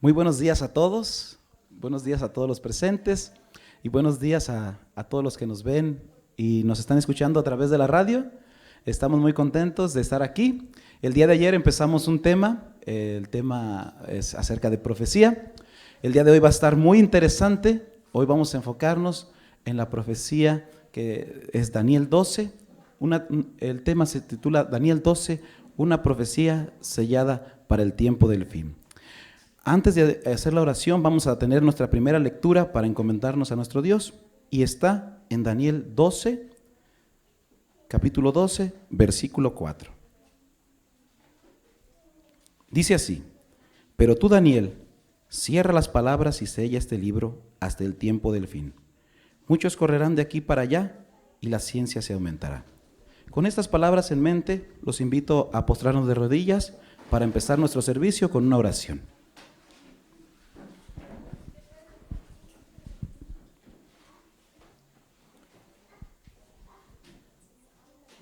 Muy buenos días a todos los presentes y buenos días a todos los que nos ven y nos están escuchando a través de la radio. Estamos muy contentos de estar aquí. El día de ayer empezamos un tema, el tema es acerca de profecía. El día de hoy va a estar muy interesante. Hoy vamos a enfocarnos en la profecía que es Daniel 12. El tema se titula Daniel 12, una profecía sellada para el tiempo del fin. Antes de hacer la oración, vamos a tener nuestra primera lectura para encomendarnos a nuestro Dios, y está en Daniel 12, capítulo 12, versículo 4. Dice así: pero tú, Daniel, cierra las palabras y sella este libro hasta el tiempo del fin. Muchos correrán de aquí para allá y la ciencia se aumentará. Con estas palabras en mente, los invito a postrarnos de rodillas para empezar nuestro servicio con una oración.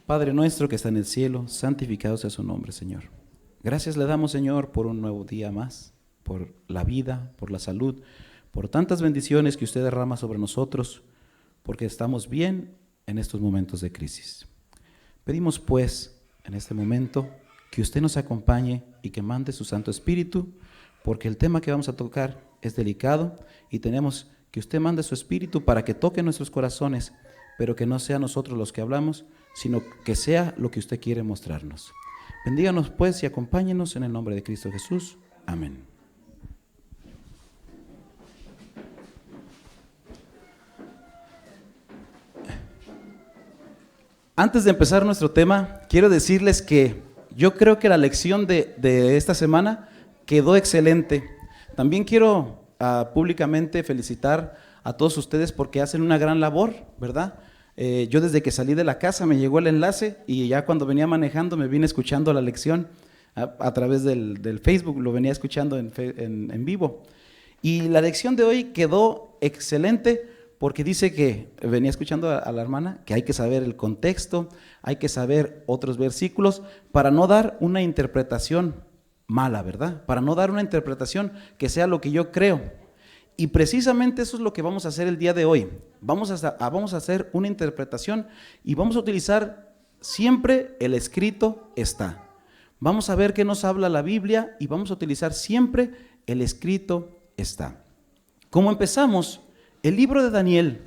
Padre nuestro que está en el cielo, santificado sea su nombre, Señor. Gracias le damos, Señor, por un nuevo día más, por la vida, por la salud, por tantas bendiciones que usted derrama sobre nosotros, porque estamos bien en estos momentos de crisis. Pedimos pues, en este momento, que usted nos acompañe y que mande su Santo Espíritu, porque el tema que vamos a tocar es delicado y tenemos que usted mande su Espíritu para que toque nuestros corazones, pero que no sea nosotros los que hablamos, sino que sea lo que usted quiere mostrarnos. Bendíganos pues y acompáñenos en el nombre de Cristo Jesús. Amén. Antes de empezar nuestro tema, quiero decirles que yo creo que la lección de esta semana quedó excelente. También quiero públicamente felicitar a todos ustedes porque hacen una gran labor, ¿verdad? Yo desde que salí de la casa me llegó el enlace y ya cuando venía manejando me vine escuchando la lección a través del Facebook, lo venía escuchando en vivo. Y la lección de hoy quedó excelente porque dice que, venía escuchando a la hermana, que hay que saber el contexto, hay que saber otros versículos para no dar una interpretación mala, ¿verdad? Para no dar una interpretación que sea lo que yo creo. Y precisamente eso es lo que vamos a hacer el día de hoy. Vamos a hacer una interpretación y vamos a utilizar siempre el escrito está. Vamos a ver qué nos habla la Biblia y vamos a utilizar siempre el escrito está. Como empezamos, el libro de Daniel,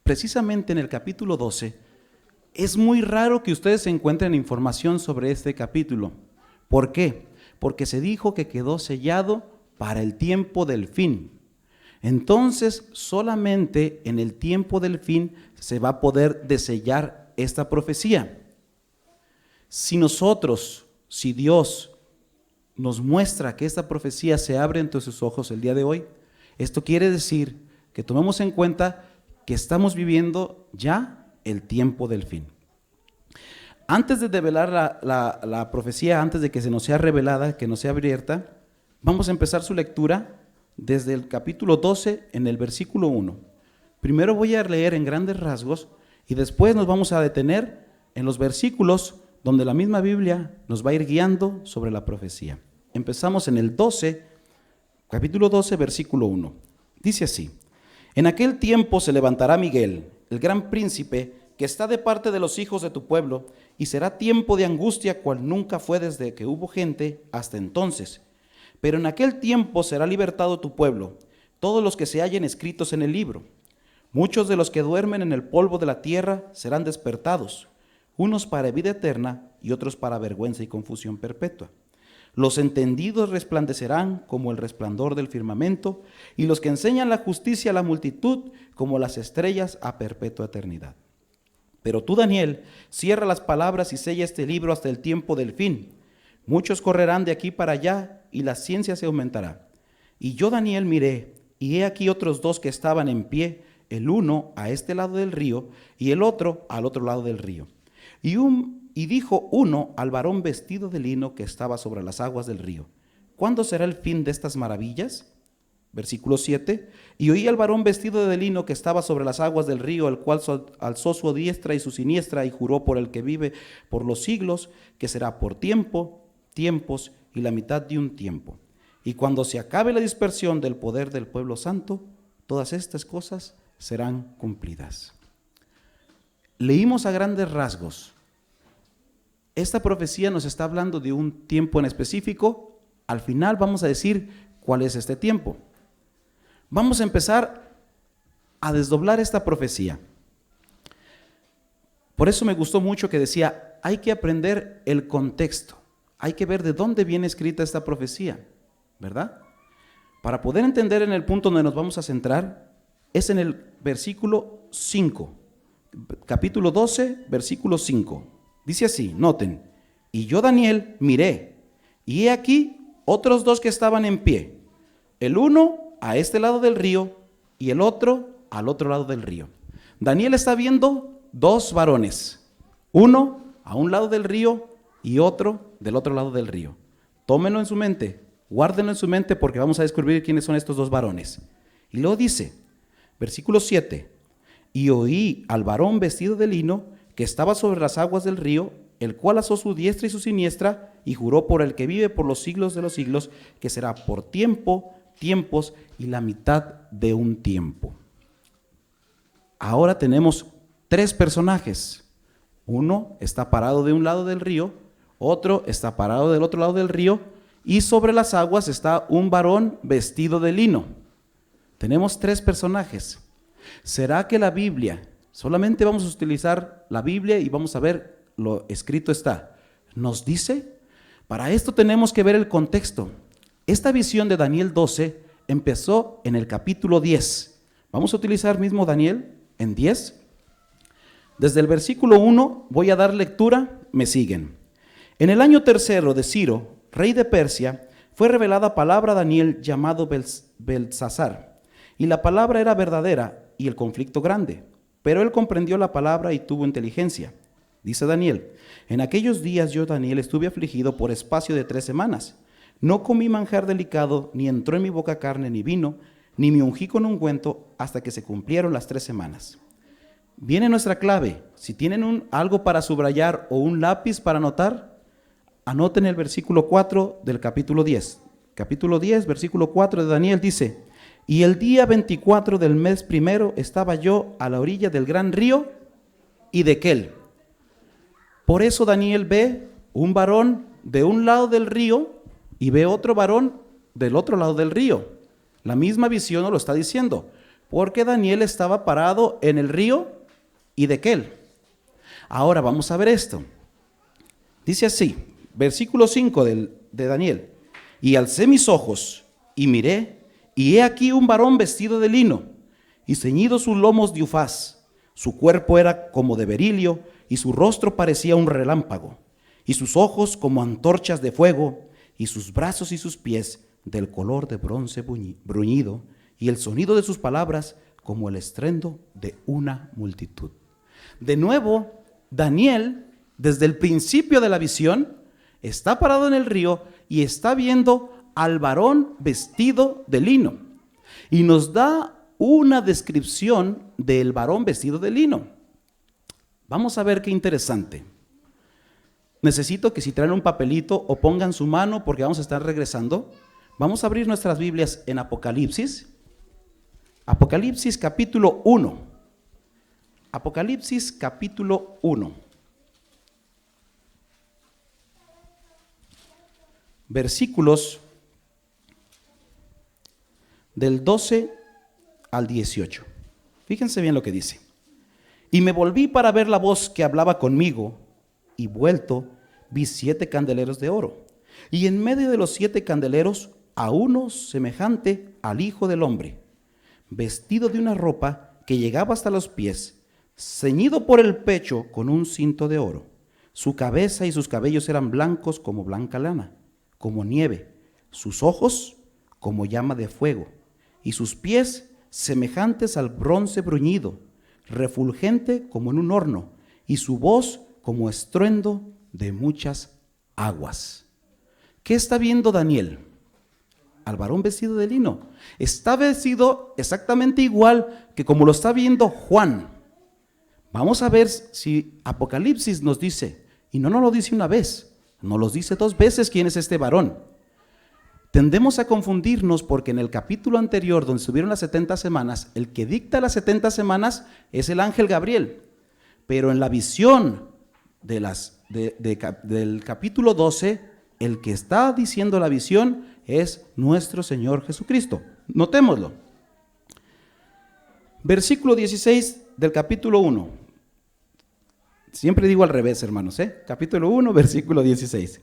precisamente en el capítulo 12, es muy raro que ustedes encuentren información sobre este capítulo. ¿Por qué? Porque se dijo que quedó sellado para el tiempo del fin. Entonces, solamente en el tiempo del fin se va a poder desellar esta profecía. Si Dios nos muestra que esta profecía se abre ante sus ojos el día de hoy, esto quiere decir que tomemos en cuenta que estamos viviendo ya el tiempo del fin. Antes de develar la profecía, antes de que se nos sea revelada, que nos sea abierta, vamos a empezar su lectura desde el capítulo 12 en el versículo 1. Primero voy a leer en grandes rasgos y después nos vamos a detener en los versículos donde la misma Biblia nos va a ir guiando sobre la profecía. Empezamos en el 12, capítulo 12, versículo 1. Dice así: en aquel tiempo se levantará Miguel, el gran príncipe, que está de parte de los hijos de tu pueblo, y será tiempo de angustia cual nunca fue desde que hubo gente hasta entonces. Pero en aquel tiempo será libertado tu pueblo, todos los que se hallen escritos en el libro. Muchos de los que duermen en el polvo de la tierra serán despertados, unos para vida eterna y otros para vergüenza y confusión perpetua. Los entendidos resplandecerán como el resplandor del firmamento, y los que enseñan la justicia a la multitud como las estrellas a perpetua eternidad. Pero tú, Daniel, cierra las palabras y sella este libro hasta el tiempo del fin. Muchos correrán de aquí para allá y la ciencia se aumentará. Y yo, Daniel, miré, y he aquí otros dos que estaban en pie, el uno a este lado del río y el otro al otro lado del río. Y dijo uno al varón vestido de lino que estaba sobre las aguas del río: ¿cuándo será el fin de estas maravillas? Versículo 7. Y oí al varón vestido de lino que estaba sobre las aguas del río, el cual alzó su diestra y su siniestra y juró por el que vive por los siglos, que será por tiempos y la mitad de un tiempo. y cuando se acabe la dispersión del poder del pueblo santo, todas estas cosas serán cumplidas. Leímos a grandes rasgos. Esta profecía nos está hablando de un tiempo en específico. Al final vamos a decir cuál es este tiempo. Vamos a empezar a desdoblar esta profecía. Por eso me gustó mucho que decía, hay que aprender el contexto, hay que ver de dónde viene escrita esta profecía, ¿verdad? Para poder entender en el punto donde nos vamos a centrar, es en el versículo 5, capítulo 12, versículo 5. Dice así, noten, y yo Daniel miré, y he aquí otros dos que estaban en pie, el uno a este lado del río y el otro al otro lado del río. Daniel está viendo dos varones, uno a un lado del río y otro del otro lado del río. Tómenlo en su mente, guárdenlo en su mente porque vamos a descubrir quiénes son estos dos varones. Y luego dice, versículo 7, y oí al varón vestido de lino que estaba sobre las aguas del río, el cual alzó su diestra y su siniestra y juró por el que vive por los siglos de los siglos, que será por tiempo, tiempos y la mitad de un tiempo. Ahora tenemos tres personajes. Uno está parado de un lado del río, otro está parado del otro lado del río, y sobre las aguas está un varón vestido de lino. Tenemos tres personajes. ¿Será que la Biblia, solamente vamos a utilizar la Biblia y vamos a ver lo escrito está, nos dice? Para esto tenemos que ver el contexto. Esta visión de Daniel 12 empezó en el capítulo 10. Vamos a utilizar mismo Daniel en 10. Desde el versículo 1 voy a dar lectura, me siguen. En el año tercero de Ciro, rey de Persia, fue revelada palabra a Daniel llamado Beltsasar, y la palabra era verdadera y el conflicto grande, pero él comprendió la palabra y tuvo inteligencia. Dice Daniel, en aquellos días yo, Daniel, estuve afligido por espacio de 3 semanas. No comí manjar delicado, ni entró en mi boca carne ni vino, ni me ungí con ungüento hasta que se cumplieron las 3 semanas. Viene nuestra clave. Si tienen algo para subrayar o un lápiz para anotar, anoten el versículo 4 del capítulo 10. Capítulo 10, versículo 4 de Daniel dice, y el día 24 del mes primero estaba yo a la orilla del gran río y de Quel. Por eso Daniel ve un varón de un lado del río y ve otro varón del otro lado del río. La misma visión nos lo está diciendo, porque Daniel estaba parado en el río y de Quel. Ahora vamos a ver esto. Dice así, versículo 5 de Daniel, y alcé mis ojos y miré, y he aquí un varón vestido de lino y ceñido sus lomos de ufaz. Su cuerpo era como de berilio y su rostro parecía un relámpago, y sus ojos como antorchas de fuego, y sus brazos y sus pies del color de bronce bruñido, y el sonido de sus palabras como el estruendo de una multitud. De nuevo, Daniel, desde el principio de la visión, está parado en el río y está viendo al varón vestido de lino. Y nos da una descripción del varón vestido de lino. Vamos a ver qué interesante. Necesito que si traen un papelito o pongan su mano porque vamos a estar regresando. Vamos a abrir nuestras Biblias en Apocalipsis. Apocalipsis capítulo 1. Apocalipsis capítulo 1. Versículos del 12 al 18. Fíjense bien lo que dice. Y me volví para ver la voz que hablaba conmigo, y vuelto vi 7 candeleros de oro, y en medio de los 7 candeleros a uno semejante al Hijo del Hombre, vestido de una ropa que llegaba hasta los pies, ceñido por el pecho con un cinto de oro. Su cabeza y sus cabellos eran blancos como blanca lana, como nieve, sus ojos como llama de fuego, y sus pies semejantes al bronce bruñido, refulgente como en un horno, y su voz como estruendo de muchas aguas. ¿Qué está viendo Daniel? Al varón vestido de lino. Está vestido exactamente igual que como lo está viendo Juan. Vamos a ver si Apocalipsis nos dice, y no nos lo dice una vez, nos lo dice 2 veces quién es este varón. Tendemos a confundirnos porque en el capítulo anterior, donde estuvieron las 70 semanas, el que dicta las 70 semanas es el ángel Gabriel. Pero en la visión del capítulo 12, el que está diciendo la visión es nuestro Señor Jesucristo. Notémoslo. Versículo 16 del capítulo 1. Siempre digo al revés, hermanos, Capítulo 1, versículo 16.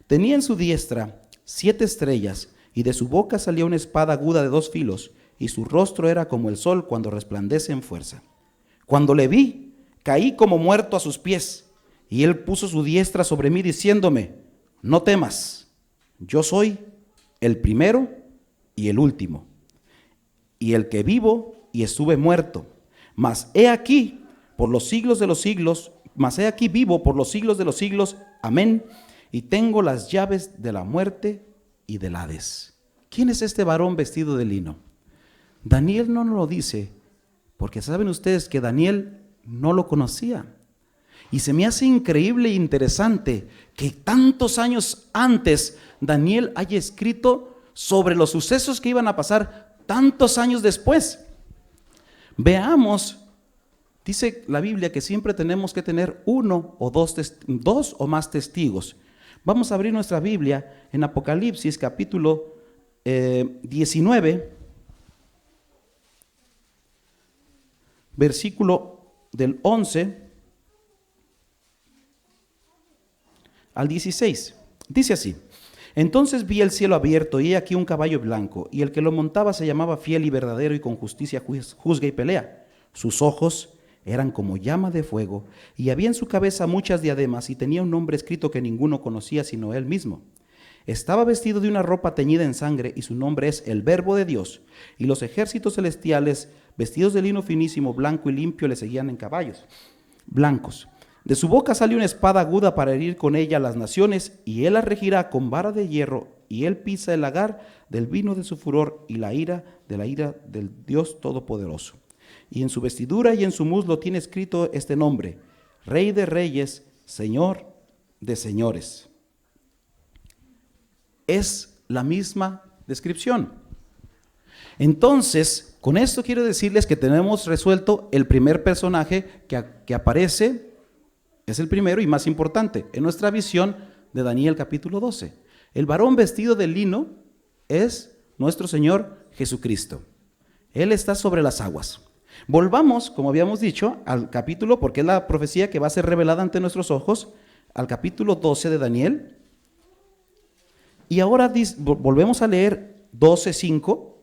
Tenía en su diestra 7 estrellas, y de su boca salía una espada aguda de 2 filos, y su rostro era como el sol cuando resplandece en fuerza. Cuando le vi, caí como muerto a sus pies, y él puso su diestra sobre mí, diciéndome: no temas, yo soy el primero y el último, y el que vivo y estuve muerto. Mas he aquí por los siglos de los siglos, mas he aquí vivo por los siglos de los siglos. Amén. Y tengo las llaves de la muerte y del Hades. ¿Quién es este varón vestido de lino? Daniel no nos lo dice, porque saben ustedes que Daniel no lo conocía. Y se me hace increíble e interesante que tantos años antes Daniel haya escrito sobre los sucesos que iban a pasar tantos años después. Veamos, dice la Biblia que siempre tenemos que tener uno o dos o más testigos. Vamos a abrir nuestra Biblia en Apocalipsis capítulo 19, versículo del 11 al 16. Dice así: entonces vi el cielo abierto y he aquí un caballo blanco, y el que lo montaba se llamaba Fiel y Verdadero, y con justicia juzga y pelea. Sus ojos eran como llama de fuego, y había en su cabeza muchas diademas, y tenía un nombre escrito que ninguno conocía sino él mismo. Estaba vestido de una ropa teñida en sangre, y su nombre es el Verbo de Dios. Y los ejércitos celestiales, vestidos de lino finísimo, blanco y limpio, le seguían en caballos blancos. De su boca sale una espada aguda para herir con ella a las naciones, y él la regirá con vara de hierro, y él pisa el lagar del vino de su furor y la ira del Dios Todopoderoso. Y en su vestidura y en su muslo tiene escrito este nombre: Rey de Reyes, Señor de Señores. Es la misma descripción. Entonces, con esto quiero decirles que tenemos resuelto el primer personaje que aparece. Es el primero y más importante en nuestra visión de Daniel capítulo 12. El varón vestido de lino es nuestro Señor Jesucristo. Él está sobre las aguas. Volvamos, como habíamos dicho, al capítulo, porque es la profecía que va a ser revelada ante nuestros ojos, al capítulo 12 de Daniel. Y ahora volvemos a leer 12:5.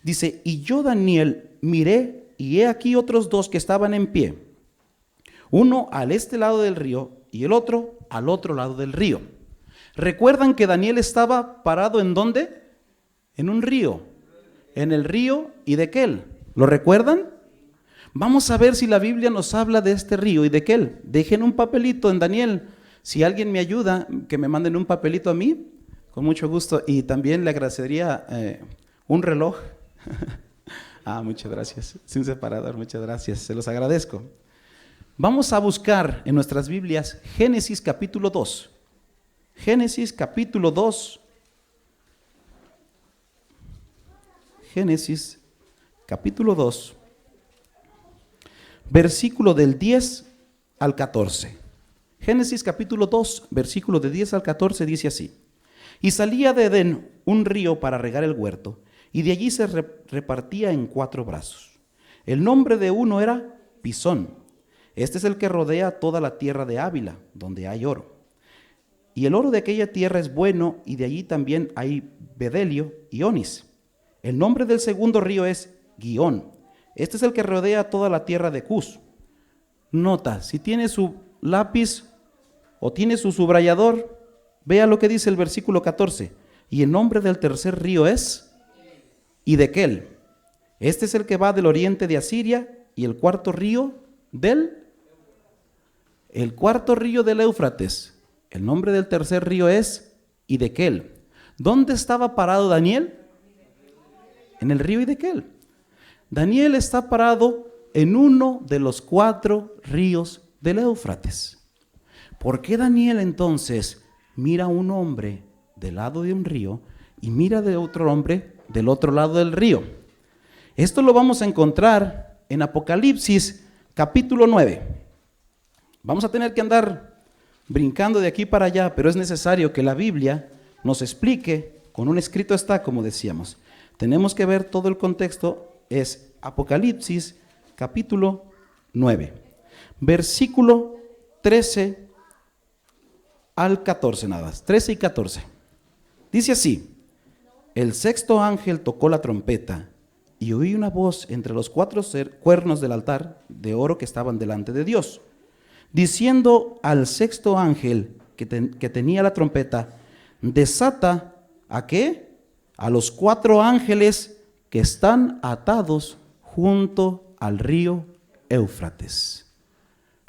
Dice: y yo, Daniel, miré, y he aquí otros 2 que estaban en pie, uno al este lado del río y el otro al otro lado del río. ¿Recuerdan que Daniel estaba parado en dónde? En un río, en el río Hiddekel. ¿Lo recuerdan? Vamos a ver si la Biblia nos habla de este río Hiddekel. Dejen un papelito en Daniel. Si alguien me ayuda, que me manden un papelito a mí, con mucho gusto. Y también le agradecería un reloj. Muchas gracias. Sin separador, muchas gracias. Se los agradezco. Vamos a buscar en nuestras Biblias Génesis capítulo 2. Génesis capítulo 2. Génesis capítulo 2, versículo del 10 al 14. Génesis capítulo 2, versículo de 10 al 14 dice así: y salía de Edén un río para regar el huerto, y de allí se repartía en 4 brazos. El nombre de uno era Pisón. Este es el que rodea toda la tierra de Ávila, donde hay oro. Y el oro de aquella tierra es bueno, y de allí también hay bedelio y onis. El nombre del segundo río es Gihón. Este es el que rodea toda la tierra de Cus. Nota, si tiene su lápiz o tiene su subrayador, vea lo que dice el versículo 14. Y el nombre del tercer río es Hiddekel. Este es el que va del oriente de Asiria, y el cuarto río del Éufrates. El nombre del tercer río es Hiddekel. ¿Dónde estaba parado Daniel? En el río Hiddekel. Daniel está parado en uno de los 4 ríos del Éufrates. ¿Por qué Daniel entonces mira a un hombre del lado de un río y mira de otro hombre del otro lado del río. Esto lo vamos a encontrar en Apocalipsis capítulo 9. Vamos a tener que andar brincando de aquí para allá, pero es necesario que la Biblia nos explique, con un escrito está, como decíamos. Tenemos que ver todo el contexto, es Apocalipsis capítulo 9, versículo 13 al 14 nada más, 13 y 14. Dice así: el sexto ángel tocó la trompeta y oí una voz entre los 4 cuernos del altar de oro que estaban delante de Dios, diciendo al sexto ángel que tenía la trompeta: desata, ¿a qué? A los 4 ángeles que están atados junto al río Éufrates.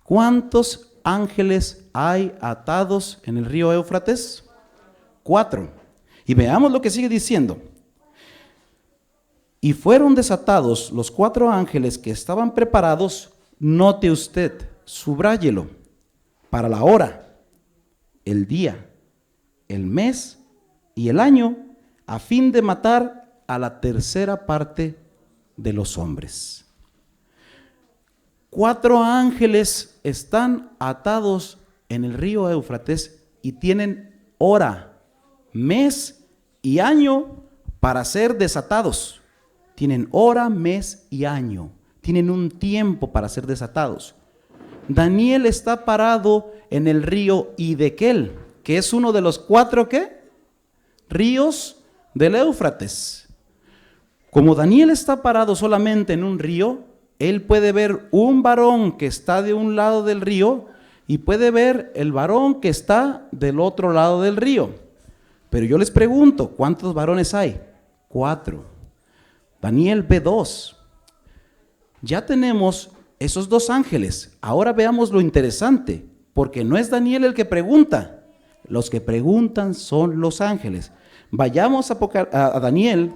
¿Cuántos ángeles hay atados en el río Éufrates? 4. Y veamos lo que sigue diciendo. Y fueron desatados los 4 ángeles que estaban preparados, note usted, subráyelo, para la hora, el día, el mes y el año, a fin de matar a la tercera parte de los hombres. 4 ángeles están atados en el río Éufrates y tienen hora, mes y año para ser desatados. Tienen hora, mes y año. Tienen un tiempo para ser desatados. Daniel está parado en el río Hiddekel, que es uno de los 4 ¿qué? Ríos del Éufrates. Como Daniel está parado solamente en un río, él puede ver un varón que está de un lado del río y puede ver el varón que está del otro lado del río. Pero yo les pregunto, ¿cuántos varones hay? 4. Daniel ve 2. Ya tenemos esos 2 ángeles. Ahora veamos lo interesante, porque no es Daniel el que pregunta. Los que preguntan son los ángeles. Vayamos a Daniel,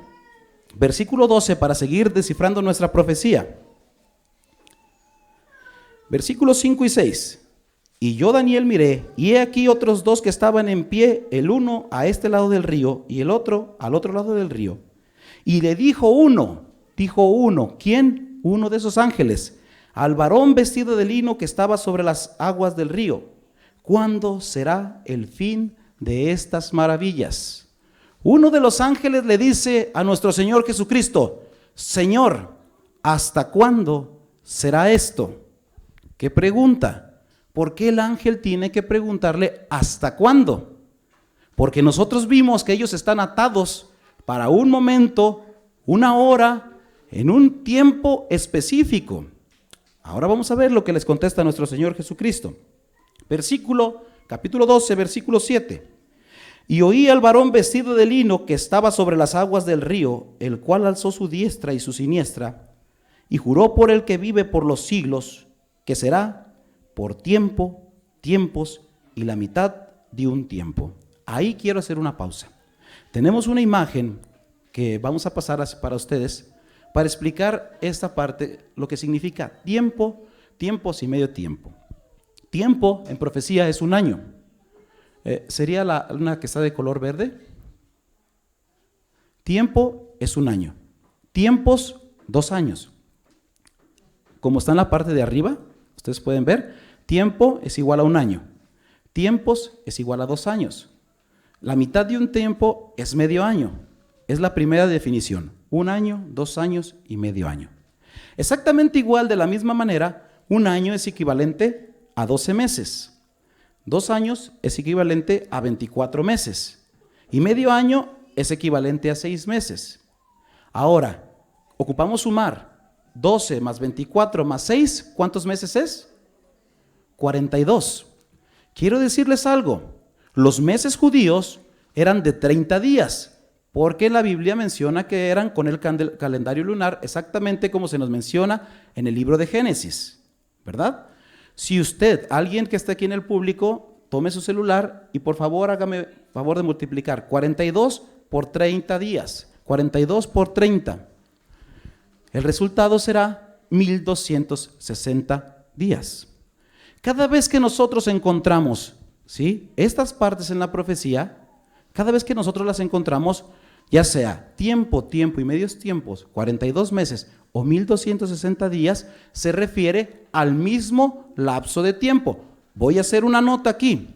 versículo 12, para seguir descifrando nuestra profecía. Versículos 5 y 6. Y yo, Daniel, miré, y he aquí otros 2 que estaban en pie, el uno a este lado del río y el otro al otro lado del río. Y le dijo uno, ¿quién? Uno de esos ángeles, al varón vestido de lino que estaba sobre las aguas del río: ¿cuándo será el fin de estas maravillas? Uno de los ángeles le dice a nuestro Señor Jesucristo: Señor, ¿hasta cuándo será esto? ¿Qué pregunta? ¿Por qué el ángel tiene que preguntarle hasta cuándo? Porque nosotros vimos que ellos están atados para un momento, una hora, en un tiempo específico. Ahora vamos a ver lo que les contesta nuestro Señor Jesucristo. Capítulo 12, versículo 7. Y oí al varón vestido de lino que estaba sobre las aguas del río, el cual alzó su diestra y su siniestra, y juró por el que vive por los siglos, que será por tiempos y la mitad de un tiempo. Ahí quiero hacer una pausa. Tenemos una imagen que vamos a pasar para ustedes para explicar esta parte, lo que significa tiempo, tiempos y medio tiempo. Tiempo en profecía es un año. ¿Sería una que está de color verde? Tiempo es un año. Tiempos, 2 años. Como está en la parte de arriba, ustedes pueden ver, tiempo es igual a un año. Tiempos es igual a 2 años. La mitad de un tiempo es medio año. Es la primera definición. 1 año, 2 años y medio año. Exactamente igual, de la misma manera, un año es equivalente a 12 meses. 2 años es equivalente a 24 meses. Y medio año es equivalente a 6 meses. Ahora, ocupamos sumar 12 más 24 más 6. ¿Cuántos meses es? 42. Quiero decirles algo. Los meses judíos eran de 30 días, porque la Biblia menciona que eran con el calendario lunar, exactamente como se nos menciona en el libro de Génesis, ¿verdad? Si usted, alguien que esté aquí en el público, tome su celular y por favor hágame favor de multiplicar 42 por 30 días, 42 por 30. El resultado será 1260 días. Cada vez que nosotros encontramos, ¿sí?, estas partes en la profecía, cada vez que nosotros las encontramos, ya sea tiempo, tiempo y medios tiempos, 42 meses o 1260 días, se refiere al mismo lapso de tiempo. Voy a hacer una nota aquí.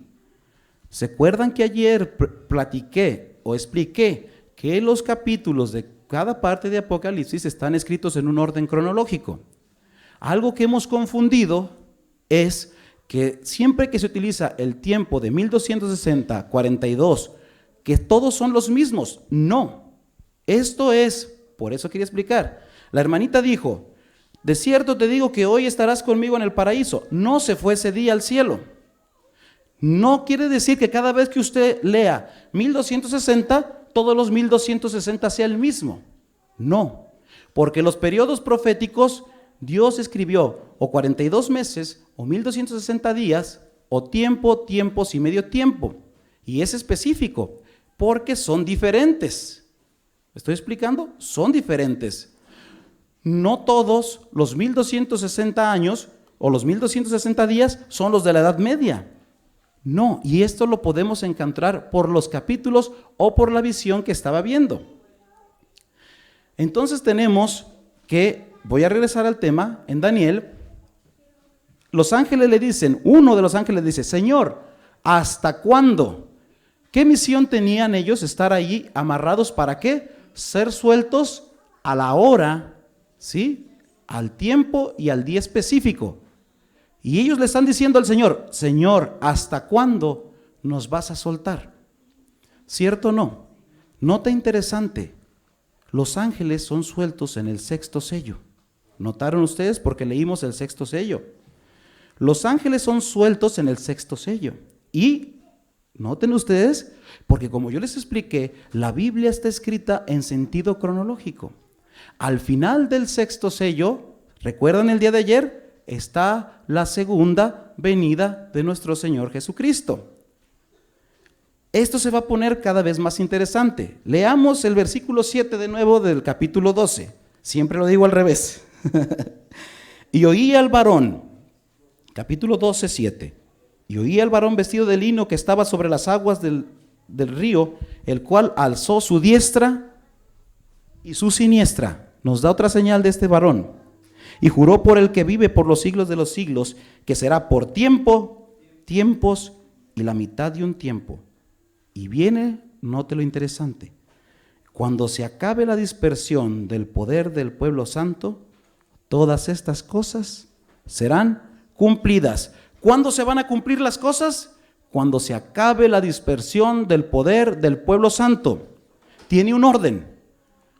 ¿Se acuerdan que ayer platiqué o expliqué que los capítulos de cada parte de Apocalipsis están escritos en un orden cronológico? Algo que hemos confundido es que siempre que se utiliza el tiempo de 1260, 42, que todos son los mismos. No, esto es, por eso quería explicar. La hermanita dijo, de cierto te digo que hoy estarás conmigo en el paraíso. No se fue ese día al cielo. No quiere decir que cada vez que usted lea 1260, todos los 1260 sea el mismo. No, porque los periodos proféticos Dios escribió o 42 meses o 1260 días o tiempo, tiempos y medio tiempo. Y es específico porque son diferentes. ¿Me estoy explicando? Son diferentes. No todos los 1260 años o los 1260 días son los de la Edad Media. No, y esto lo podemos encontrar por los capítulos o por la visión que estaba viendo. Entonces tenemos que, voy a regresar al tema, en Daniel, los ángeles le dicen, uno de los ángeles dice, Señor, ¿hasta cuándo? ¿Qué misión tenían ellos estar allí amarrados? ¿Para qué? Ser sueltos a la hora, ¿sí? Al tiempo y al día específico. Y ellos le están diciendo al Señor, Señor, ¿hasta cuándo nos vas a soltar? ¿Cierto o no? Nota interesante, los ángeles son sueltos en el sexto sello. ¿Notaron ustedes? Porque leímos el sexto sello. Los ángeles son sueltos en el sexto sello. Y noten ustedes, porque como yo les expliqué, la Biblia está escrita en sentido cronológico. Al final del sexto sello, ¿recuerdan el día de ayer? Está la segunda venida de nuestro Señor Jesucristo. Esto se va a poner cada vez más interesante. Leamos el versículo 7 de nuevo del capítulo 12. Siempre lo digo al revés. Y oí al varón, capítulo 12, 7. Y oí al varón vestido de lino que estaba sobre las aguas del río, el cual alzó su diestra y su siniestra. Nos da otra señal de este varón. Y juró por el que vive por los siglos de los siglos, que será por tiempo, tiempos y la mitad de un tiempo. Y viene, note lo interesante, cuando se acabe la dispersión del poder del pueblo santo, todas estas cosas serán cumplidas. ¿Cuándo se van a cumplir las cosas? Cuando se acabe la dispersión del poder del pueblo santo. Tiene un orden.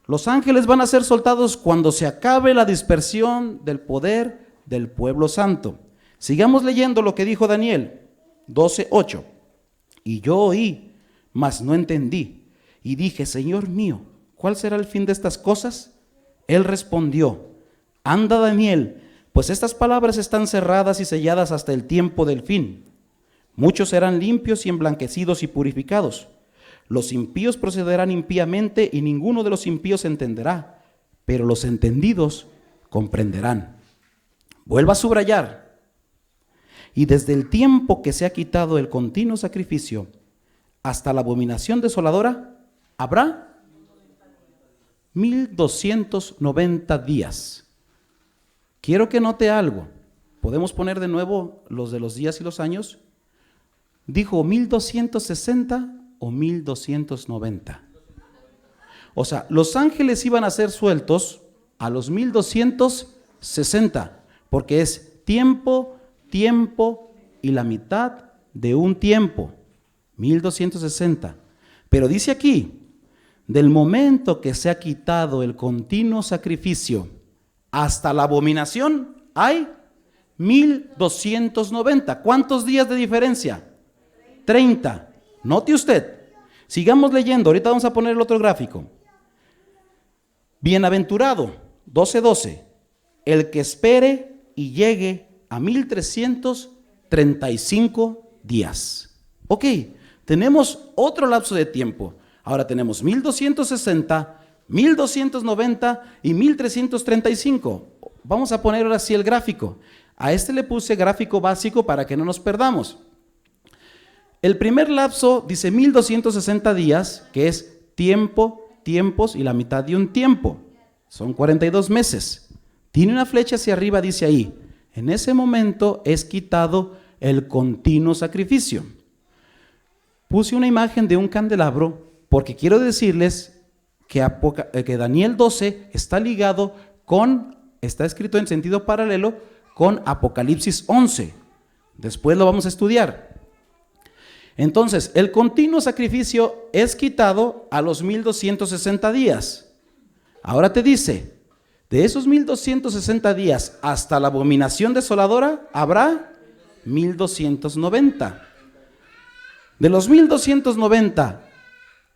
Los ángeles van a ser soltados cuando se acabe la dispersión del poder del pueblo santo. Sigamos leyendo lo que dijo Daniel 12:8. Y yo oí, mas no entendí. Y dije, Señor mío, ¿cuál será el fin de estas cosas? Él respondió, anda Daniel, pues estas palabras están cerradas y selladas hasta el tiempo del fin. Muchos serán limpios y emblanquecidos y purificados. Los impíos procederán impíamente y ninguno de los impíos entenderá, pero los entendidos comprenderán. Vuelva a subrayar. Y desde el tiempo que se ha quitado el continuo sacrificio hasta la abominación desoladora, habrá 1290 días. Quiero que note algo. ¿Podemos poner de nuevo los de los días y los años? Dijo 1260 o 1290. O sea, los ángeles iban a ser sueltos a los 1260, porque es tiempo, tiempo y la mitad de un tiempo, 1260. Pero dice aquí, del momento que se ha quitado el continuo sacrificio hasta la abominación, hay 1290. ¿Cuántos días de diferencia? 30. Note usted, sigamos leyendo, ahorita vamos a poner el otro gráfico. Bienaventurado, 12:12, el que espere y llegue a 1335 días. Ok, tenemos otro lapso de tiempo. Ahora tenemos 1260, 1290 y 1335. Vamos a poner ahora sí el gráfico. A este le puse gráfico básico para que no nos perdamos. El primer lapso dice 1260 días, que es tiempo, tiempos y la mitad de un tiempo. Son 42 meses. Tiene una flecha hacia arriba, dice ahí. En ese momento es quitado el continuo sacrificio. Puse una imagen de un candelabro porque quiero decirles que Daniel 12 está ligado está escrito en sentido paralelo con Apocalipsis 11. Después lo vamos a estudiar. Entonces, el continuo sacrificio es quitado a los 1260 días. Ahora te dice, de esos 1260 días hasta la abominación desoladora habrá 1290. De los 1290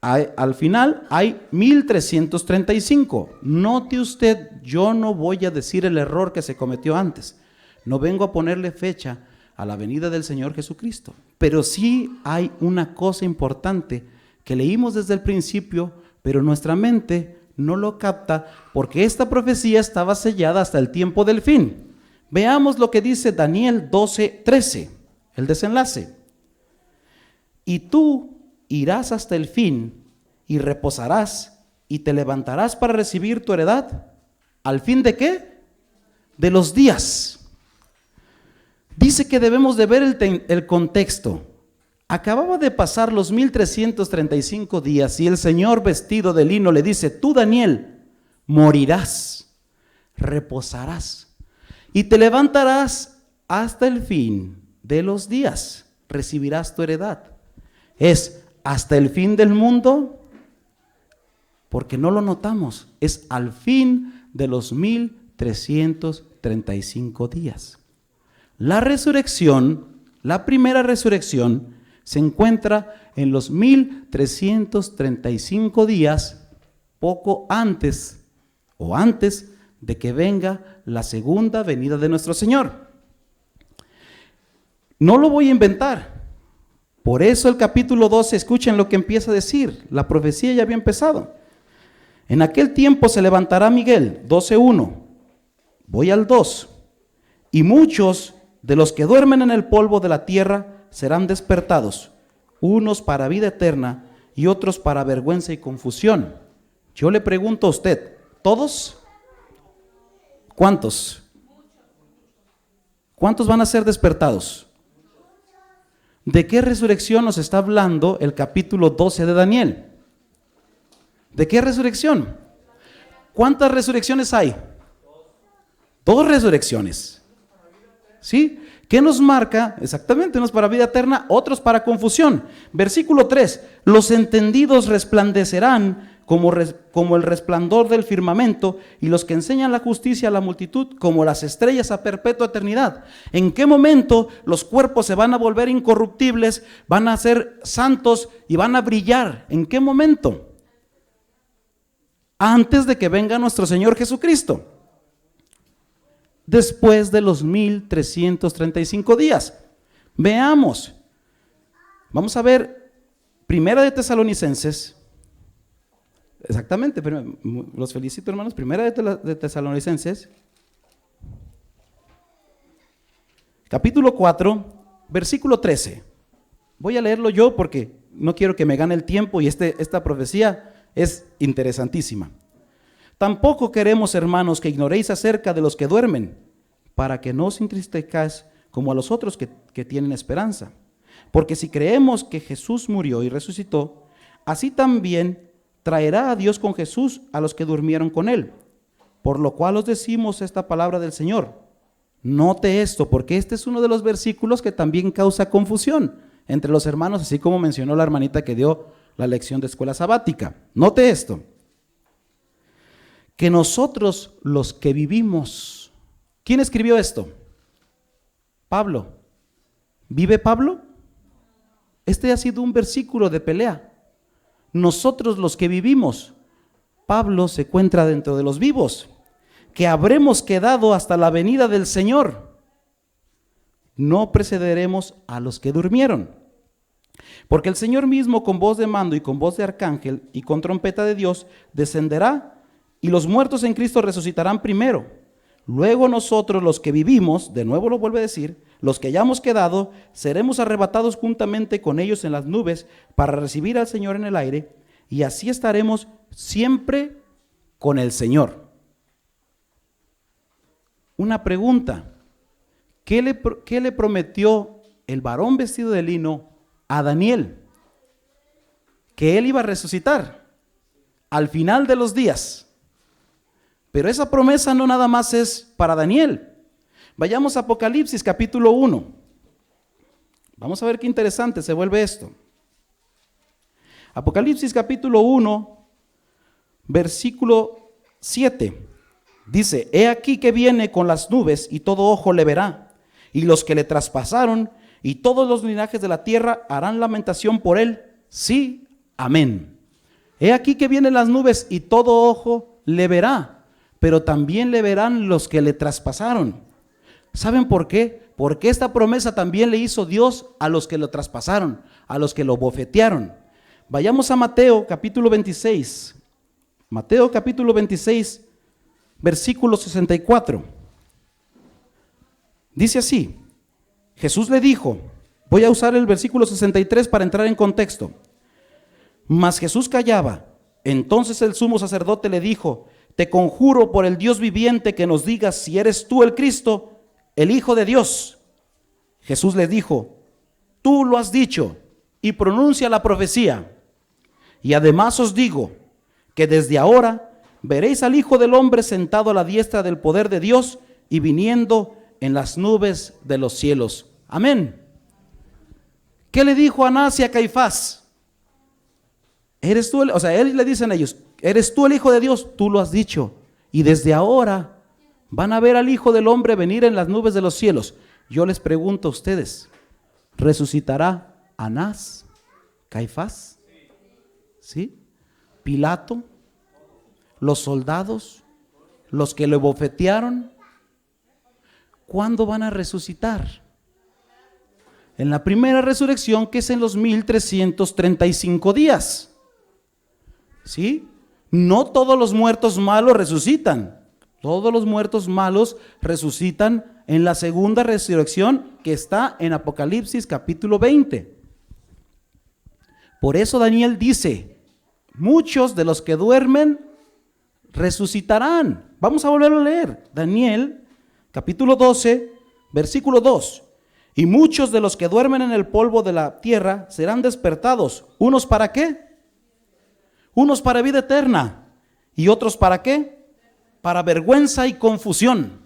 al final hay 1335. Note usted, yo no voy a decir el error que se cometió antes. No vengo a ponerle fecha a la venida del Señor Jesucristo. Pero sí hay una cosa importante que leímos desde el principio, pero nuestra mente no lo capta porque esta profecía estaba sellada hasta el tiempo del fin. Veamos lo que dice Daniel 12:13, el desenlace. Y tú irás hasta el fin y reposarás y te levantarás para recibir tu heredad. ¿Al fin de qué? De los días. Dice que debemos de ver el contexto. Acababa de pasar los 1335 días y el Señor vestido de lino le dice, tú Daniel, morirás, reposarás y te levantarás hasta el fin de los días, recibirás tu heredad. ¿Es hasta el fin del mundo? Porque no lo notamos, es al fin de los 1335 días. La resurrección, la primera resurrección, se encuentra en los 1335 días, poco antes o antes de que venga la segunda venida de nuestro Señor. No lo voy a inventar. Por eso el capítulo 12, escuchen lo que empieza a decir. La profecía ya había empezado. En aquel tiempo se levantará Miguel, 12:1. Voy al 2. Y muchos de los que duermen en el polvo de la tierra serán despertados, unos para vida eterna y otros para vergüenza y confusión. Yo le pregunto a usted, ¿todos? ¿Cuántos? ¿Cuántos van a ser despertados? ¿De qué resurrección nos está hablando el capítulo 12 de Daniel? ¿De qué resurrección? ¿Cuántas resurrecciones hay? Dos resurrecciones. ¿Sí? ¿Qué nos marca? Exactamente, unos para vida eterna, otros para confusión. Versículo 3, los entendidos resplandecerán como el resplandor del firmamento, y los que enseñan la justicia a la multitud como las estrellas a perpetua eternidad. ¿En qué momento los cuerpos se van a volver incorruptibles, van a ser santos y van a brillar? ¿En qué momento? Antes de que venga nuestro Señor Jesucristo. Después de los 1335 días. Veamos. Vamos a ver Primera de Tesalonicenses. Exactamente, los felicito hermanos. Primera de Tesalonicenses, capítulo 4, versículo 13. Voy a leerlo yo porque no quiero que me gane el tiempo y esta profecía es interesantísima. Tampoco queremos, hermanos, que ignoréis acerca de los que duermen, para que no os entristezcáis como a los otros que tienen esperanza. Porque si creemos que Jesús murió y resucitó, así también traerá a Dios con Jesús a los que durmieron con él. Por lo cual os decimos esta palabra del Señor. Note esto, porque este es uno de los versículos que también causa confusión entre los hermanos, así como mencionó la hermanita que dio la lección de escuela sabática. Note esto. Que nosotros los que vivimos. ¿Quién escribió esto? Pablo. ¿Vive Pablo? Este ha sido un versículo de pelea. Nosotros los que vivimos. Pablo se encuentra dentro de los vivos, que habremos quedado hasta la venida del Señor. No precederemos a los que durmieron. Porque el Señor mismo con voz de mando y con voz de arcángel y con trompeta de Dios descenderá, y los muertos en Cristo resucitarán primero. Luego nosotros los que vivimos, de nuevo lo vuelve a decir, los que hayamos quedado, seremos arrebatados juntamente con ellos en las nubes para recibir al Señor en el aire, y así estaremos siempre con el Señor. Una pregunta, ¿qué le prometió el varón vestido de lino a Daniel? Que él iba a resucitar al final de los días. Pero esa promesa no nada más es para Daniel. Vayamos a Apocalipsis capítulo 1. Vamos a ver qué interesante se vuelve esto. Apocalipsis capítulo 1, versículo 7. Dice: he aquí que viene con las nubes y todo ojo le verá, y los que le traspasaron y todos los linajes de la tierra harán lamentación por él. Sí, amén. He aquí que vienen las nubes y todo ojo le verá, pero también le verán los que le traspasaron. ¿Saben por qué? Porque esta promesa también le hizo Dios a los que lo traspasaron, a los que lo bofetearon. Vayamos a Mateo capítulo 26. Mateo capítulo 26, versículo 64. Dice así: Jesús le dijo, voy a usar el versículo 63 para entrar en contexto. Mas Jesús callaba. Entonces el sumo sacerdote le dijo: te conjuro por el Dios viviente que nos digas si eres tú el Cristo, el Hijo de Dios. Jesús le dijo: tú lo has dicho, y pronuncia la profecía. Y además os digo que desde ahora veréis al Hijo del Hombre sentado a la diestra del poder de Dios y viniendo en las nubes de los cielos. Amén. ¿Qué le dijo Anás y a Caifás? Eres tú, él le dicen a ellos: eres tú el Hijo de Dios, tú lo has dicho. Y desde ahora van a ver al Hijo del Hombre venir en las nubes de los cielos. Yo les pregunto a ustedes, ¿resucitará Anás, Caifás? ¿Sí? Pilato, los soldados, los que le bofetearon, ¿cuándo van a resucitar? En la primera resurrección, que es en los 1335 días. ¿Sí? No todos los muertos malos resucitan. Todos los muertos malos resucitan en la segunda resurrección, que está en Apocalipsis capítulo 20. Por eso Daniel dice: muchos de los que duermen resucitarán. Vamos a volverlo a leer. Daniel capítulo 12, versículo 2. Y muchos de los que duermen en el polvo de la tierra serán despertados. ¿Unos para qué? Unos para vida eterna. ¿Y otros para qué? Para vergüenza y confusión.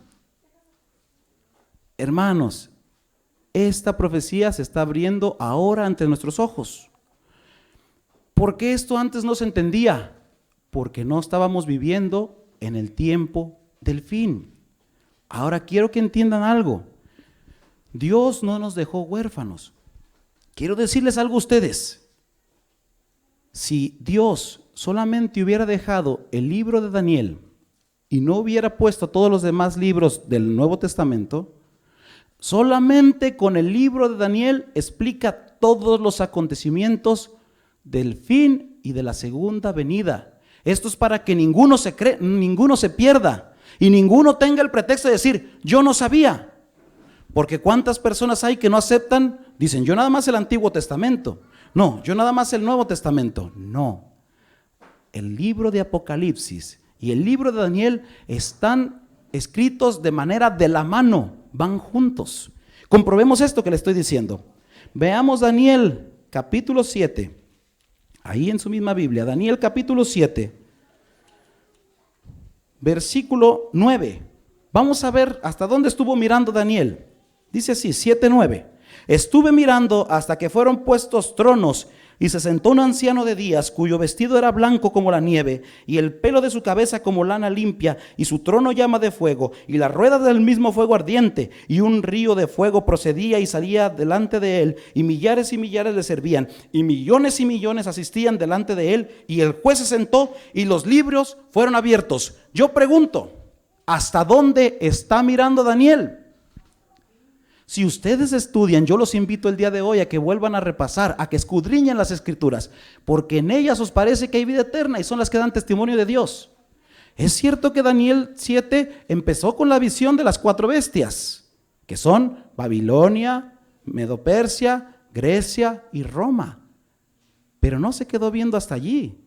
Hermanos, esta profecía se está abriendo ahora ante nuestros ojos. ¿Por qué esto antes no se entendía? Porque no estábamos viviendo en el tiempo del fin. Ahora quiero que entiendan algo. Dios no nos dejó huérfanos. Quiero decirles algo a ustedes. Si Dios solamente hubiera dejado el libro de Daniel y no hubiera puesto todos los demás libros del Nuevo Testamento, solamente con el libro de Daniel explica todos los acontecimientos del fin y de la segunda venida. Esto es para que ninguno se pierda y ninguno tenga el pretexto de decir: yo no sabía. Porque cuántas personas hay que no aceptan, dicen: yo nada más el Antiguo Testamento. No, yo nada más el Nuevo Testamento. No. El libro de Apocalipsis y el libro de Daniel están escritos de manera de la mano, van juntos. Comprobemos esto que le estoy diciendo. Veamos Daniel capítulo 7. Ahí en su misma Biblia, Daniel capítulo 7, versículo 9. Vamos a ver hasta dónde estuvo mirando Daniel. Dice así, 7:9. Estuve mirando hasta que fueron puestos tronos y se sentó un anciano de días cuyo vestido era blanco como la nieve y el pelo de su cabeza como lana limpia y su trono llama de fuego y las ruedas del mismo fuego ardiente y un río de fuego procedía y salía delante de él y millares le servían y millones asistían delante de él y el juez se sentó y los libros fueron abiertos. Yo pregunto, ¿hasta dónde está mirando Daniel? Si ustedes estudian, yo los invito el día de hoy a que vuelvan a repasar, a que escudriñen las Escrituras, porque en ellas os parece que hay vida eterna y son las que dan testimonio de Dios. Es cierto que Daniel 7 empezó con la visión de las 4 bestias, que son Babilonia, Medo-Persia, Grecia y Roma, pero no se quedó viendo hasta allí.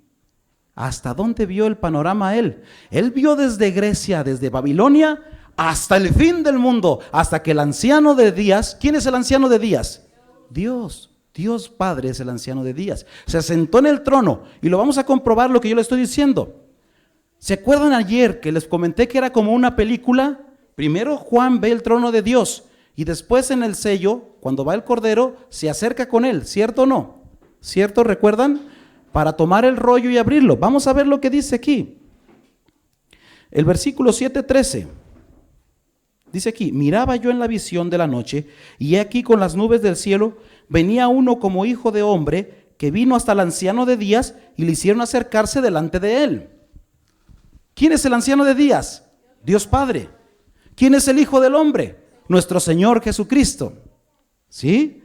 ¿Hasta dónde vio el panorama él? Él vio desde Grecia, desde Babilonia, hasta el fin del mundo, hasta que el anciano de días, ¿quién es el anciano de días? Dios, Dios Padre es el anciano de días. Se sentó en el trono y lo vamos a comprobar lo que yo le estoy diciendo. ¿Se acuerdan ayer que les comenté que era como una película? Primero Juan ve el trono de Dios y después en el sello, cuando va el Cordero, se acerca con él, ¿cierto o no? ¿Cierto? ¿Recuerdan? Para tomar el rollo y abrirlo. Vamos a ver lo que dice aquí. El versículo 7:13. Dice aquí: miraba yo en la visión de la noche, y he aquí con las nubes del cielo venía uno como hijo de hombre, que vino hasta el anciano de días, y le hicieron acercarse delante de él. ¿Quién es el anciano de días? Dios Padre. ¿Quién es el hijo del hombre? Nuestro Señor Jesucristo. ¿Sí?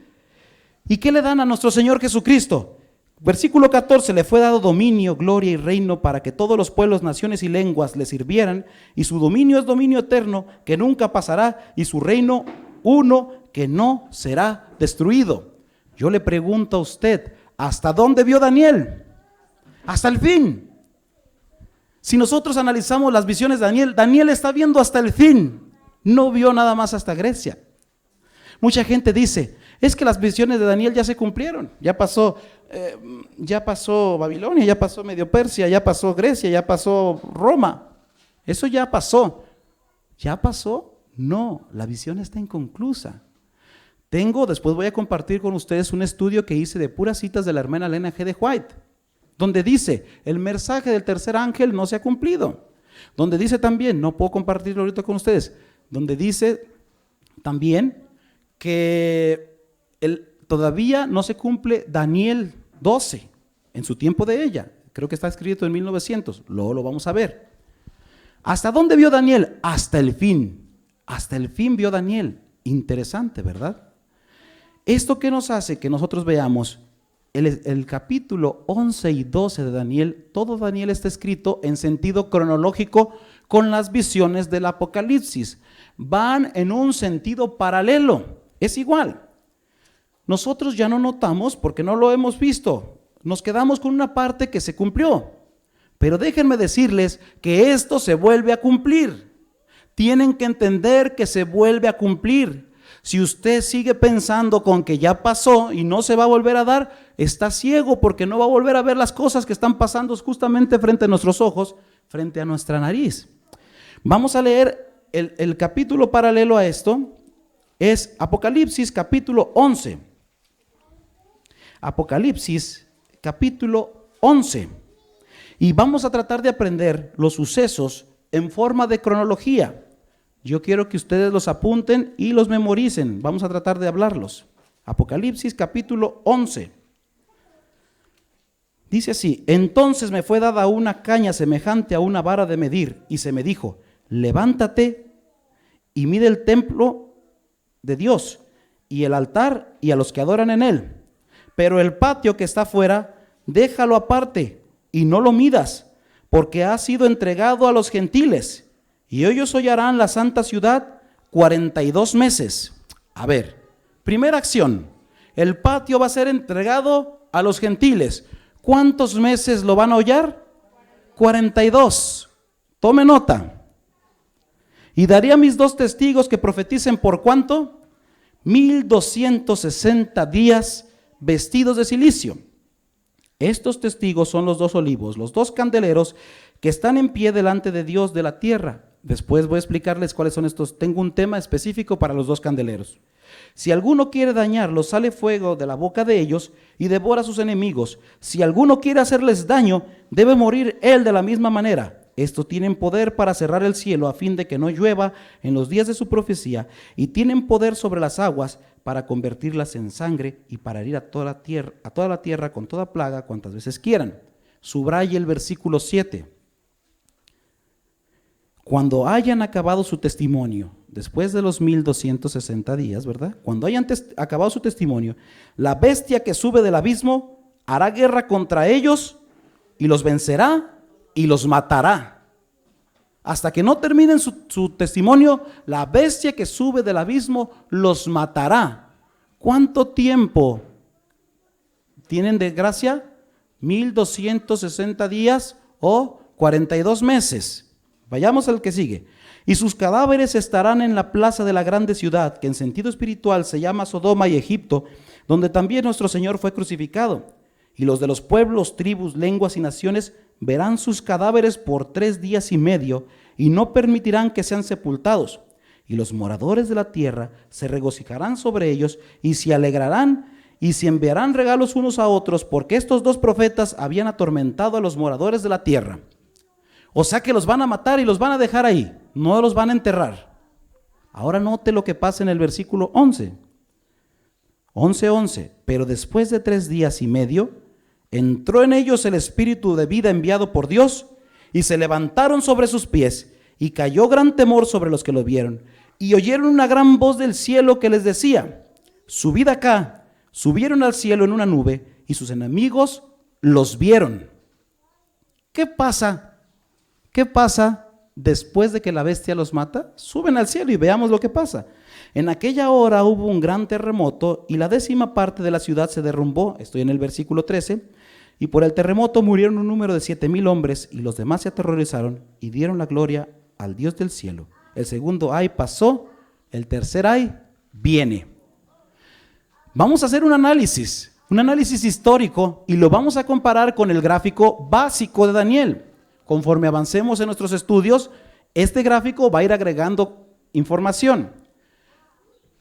¿Y qué le dan a nuestro Señor Jesucristo? Versículo 14: le fue dado dominio, gloria y reino para que todos los pueblos, naciones y lenguas le sirvieran, y su dominio es dominio eterno que nunca pasará, y su reino uno que no será destruido. Yo le pregunto a usted, ¿hasta dónde vio Daniel? Hasta el fin. Si nosotros analizamos las visiones de Daniel, Daniel está viendo hasta el fin, no vio nada más hasta Grecia. Mucha gente dice, es que las visiones de Daniel ya se cumplieron, ya pasó Babilonia, ya pasó Medio Persia, ya pasó Grecia, ya pasó Roma. Eso ya pasó. ¿Ya pasó? No, la visión está inconclusa. Después voy a compartir con ustedes un estudio que hice de puras citas de la hermana Elena G. de White, donde dice, el mensaje del tercer ángel no se ha cumplido. Donde dice también, no puedo compartirlo ahorita con ustedes, donde dice también que todavía no se cumple Daniel 12 en su tiempo de ella. Creo que está escrito en 1900, luego lo vamos a ver. ¿Hasta dónde vio Daniel? Hasta el fin. Hasta el fin vio Daniel. Interesante, ¿verdad? ¿Esto qué nos hace? Que nosotros veamos el capítulo 11 y 12 de Daniel. Todo Daniel está escrito en sentido cronológico con las visiones del Apocalipsis. Van en un sentido paralelo. Es igual. Nosotros ya no notamos porque no lo hemos visto. Nos quedamos con una parte que se cumplió. Pero déjenme decirles que esto se vuelve a cumplir. Tienen que entender que se vuelve a cumplir. Si usted sigue pensando con que ya pasó y no se va a volver a dar, está ciego porque no va a volver a ver las cosas que están pasando justamente frente a nuestros ojos, frente a nuestra nariz. Vamos a leer el capítulo paralelo a esto. Es Apocalipsis capítulo 11. Apocalipsis capítulo 11. Y vamos a tratar de aprender los sucesos en forma de cronología. Yo quiero que ustedes los apunten y los memoricen. Vamos a tratar de hablarlos. Apocalipsis capítulo 11. Dice así: entonces me fue dada una caña semejante a una vara de medir, y se me dijo, levántate y mide el templo de Dios y el altar y a los que adoran en él. Pero el patio que está afuera, déjalo aparte y no lo midas, porque ha sido entregado a los gentiles, y ellos hollarán la santa ciudad 42 meses. A ver, primera acción, el patio va a ser entregado a los gentiles. ¿Cuántos meses lo van a hollar? 42. Tome nota. Y daré a mis 2 testigos que profeticen por ¿cuánto? 1260 días vestidos de cilicio. Estos testigos son los 2 olivos, los 2 candeleros que están en pie delante de Dios de la tierra. Después voy a explicarles cuáles son estos. Tengo un tema específico para los 2 candeleros. Si alguno quiere dañarlos, sale fuego de la boca de ellos y devora a sus enemigos. Si alguno quiere hacerles daño, debe morir él de la misma manera. Estos tienen poder para cerrar el cielo a fin de que no llueva en los días de su profecía, y tienen poder sobre las aguas para convertirlas en sangre y para herir a toda la tierra con toda plaga cuantas veces quieran. Subraye el versículo 7. Cuando hayan acabado su testimonio, después de los 1260 días, ¿verdad? Cuando hayan acabado su testimonio, la bestia que sube del abismo hará guerra contra ellos y los vencerá y los matará. Hasta que no terminen su testimonio, la bestia que sube del abismo los matará. ¿Cuánto tiempo tienen de gracia? 1260 días o 42 meses. Vayamos al que sigue. Y sus cadáveres estarán en la plaza de la grande ciudad, que en sentido espiritual se llama Sodoma y Egipto, donde también nuestro Señor fue crucificado. Y los de los pueblos, tribus, lenguas y naciones verán sus cadáveres por 3 días y medio, y no permitirán que sean sepultados. Y los moradores de la tierra se regocijarán sobre ellos, y se alegrarán, y se enviarán regalos unos a otros, porque estos 2 profetas habían atormentado a los moradores de la tierra. O sea que los van a matar y los van a dejar ahí, no los van a enterrar. Ahora note lo que pasa en el versículo 11. 11:11. Pero después de 3 días y medio, entró en ellos el espíritu de vida enviado por Dios, y se levantaron sobre sus pies, y cayó gran temor sobre los que lo vieron. Y oyeron una gran voz del cielo que les decía: subid acá. Subieron al cielo en una nube, y sus enemigos los vieron. ¿Qué pasa? ¿Qué pasa después de que la bestia los mata? Suben al cielo y veamos lo que pasa. En aquella hora hubo un gran terremoto, y la 10ª parte de la ciudad se derrumbó. Estoy en el versículo 13. Y por el terremoto murieron un número de 7,000 hombres, y los demás se aterrorizaron y dieron la gloria al Dios del cielo. El segundo ay pasó, el tercer ay viene. Vamos a hacer un análisis histórico, y lo vamos a comparar con el gráfico básico de Daniel. Conforme avancemos en nuestros estudios, este gráfico va a ir agregando información.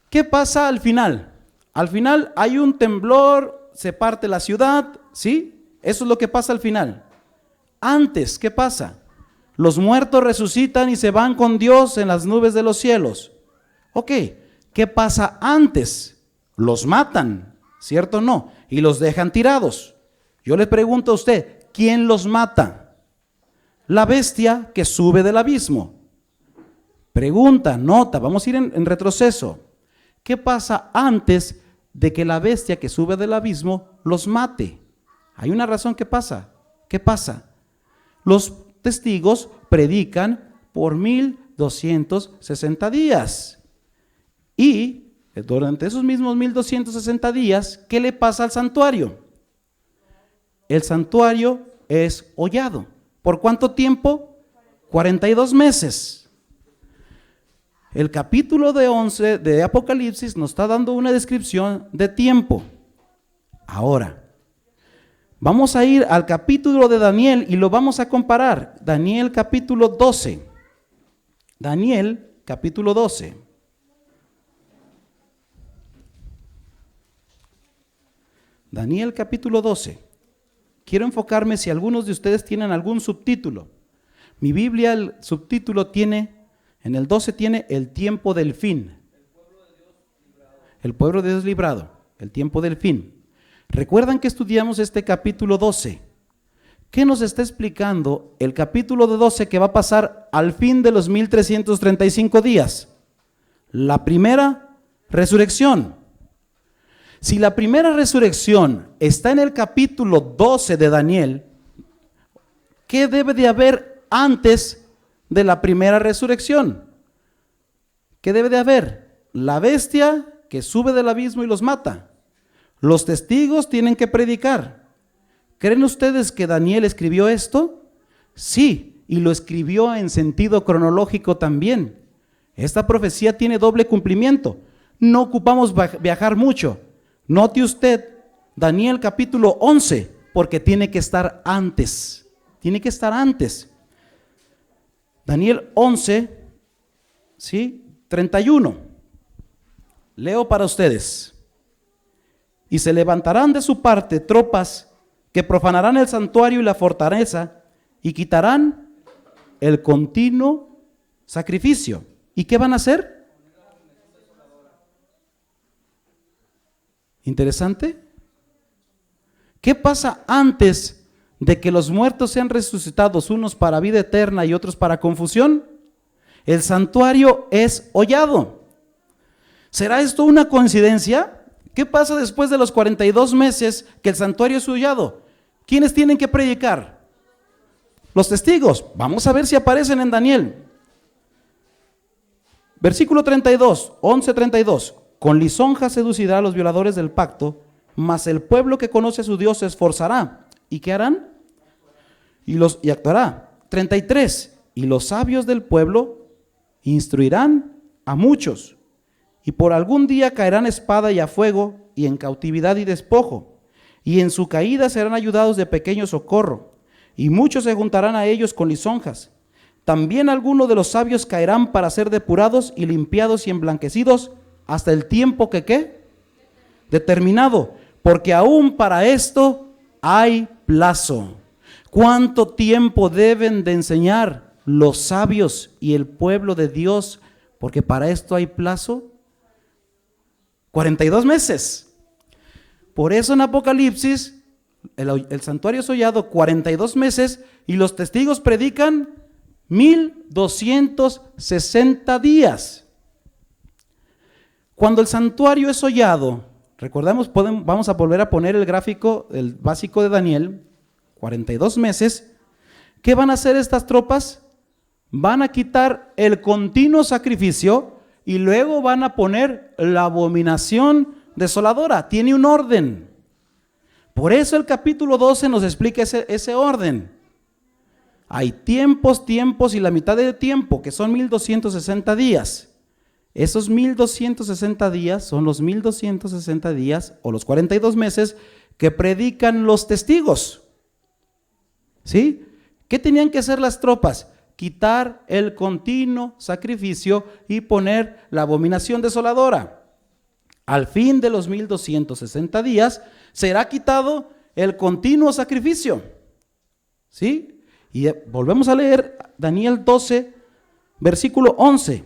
¿Qué pasa al final? Al final hay un temblor, se parte la ciudad, ¿sí? Eso es lo que pasa al final. Antes, ¿qué pasa? Los muertos resucitan y se van con Dios en las nubes de los cielos. Ok, ¿qué pasa antes? Los matan, ¿cierto o no? Y los dejan tirados. Yo le pregunto a usted, ¿quién los mata? La bestia que sube del abismo. Pregunta, nota, vamos a ir en retroceso. ¿Qué pasa antes de que la bestia que sube del abismo los mate? Hay una razón que pasa. ¿Qué pasa? Los testigos predican por 1260 días. Y durante esos mismos 1260 días, ¿qué le pasa al santuario? El santuario es hollado. ¿Por cuánto tiempo? 42 meses. El capítulo de 11 de Apocalipsis nos está dando una descripción de tiempo. Ahora, vamos a ir al capítulo de Daniel y lo vamos a comparar. Daniel capítulo 12. Daniel capítulo 12. Daniel capítulo 12. Quiero enfocarme si algunos de ustedes tienen algún subtítulo. Mi Biblia, el subtítulo tiene, en el 12 tiene el tiempo del fin. El pueblo de Dios librado, el tiempo del fin. ¿Recuerdan que estudiamos este capítulo 12? ¿Qué nos está explicando el capítulo de 12 que va a pasar al fin de los 1335 días? La primera resurrección. Si la primera resurrección está en el capítulo 12 de Daniel, ¿qué debe de haber antes de la primera resurrección? ¿Qué debe de haber? La bestia que sube del abismo y los mata. Los testigos tienen que predicar. ¿Creen ustedes que Daniel escribió esto? Sí, y lo escribió en sentido cronológico también. Esta profecía tiene doble cumplimiento. No ocupamos viajar mucho. Note usted Daniel capítulo 11, porque tiene que estar antes. Tiene que estar antes. Daniel 11, ¿sí? 31. Leo para ustedes. Y se levantarán de su parte tropas que profanarán el santuario y la fortaleza y quitarán el continuo sacrificio. ¿Y qué van a hacer? Interesante. ¿Qué pasa antes de que los muertos sean resucitados, unos para vida eterna y otros para confusión? El santuario es hollado. ¿Será esto una coincidencia? ¿Qué pasa después de los 42 meses que el santuario es hollado? ¿Quiénes tienen que predicar? Los testigos. Vamos a ver si aparecen en Daniel. Versículo 32, 11:32. Con lisonja seducirá a los violadores del pacto, mas el pueblo que conoce a su Dios se esforzará. ¿Y qué harán? Y actuará. 33. Y los sabios del pueblo instruirán a muchos. Y por algún día caerán espada y a fuego, y en cautividad y despojo. Y en su caída serán ayudados de pequeño socorro. Y muchos se juntarán a ellos con lisonjas. También algunos de los sabios caerán para ser depurados y limpiados y emblanquecidos hasta el tiempo que ¿qué? Determinado. Porque aún para esto hay plazo. ¿Cuánto tiempo deben de enseñar los sabios y el pueblo de Dios? Porque para esto hay plazo. 42 meses. Por eso en Apocalipsis el santuario es hollado 42 meses y los testigos predican 1260 días. Cuando el santuario es hollado, recordamos, vamos a volver a poner el gráfico, el básico de Daniel, 42 meses. ¿Qué van a hacer estas tropas? Van a quitar el continuo sacrificio y luego van a poner la abominación desoladora. Tiene un orden. Por eso el capítulo 12 nos explica ese orden. Hay tiempos y la mitad de tiempo, que son 1260 días. Esos 1260 días son los 1260 días o los 42 meses que predican los testigos. ¿Sí? ¿Qué tenían que hacer las tropas? Quitar el continuo sacrificio y poner la abominación desoladora. Al fin de los 1260 días será quitado el continuo sacrificio. ¿Sí? Y volvemos a leer Daniel 12, versículo 11.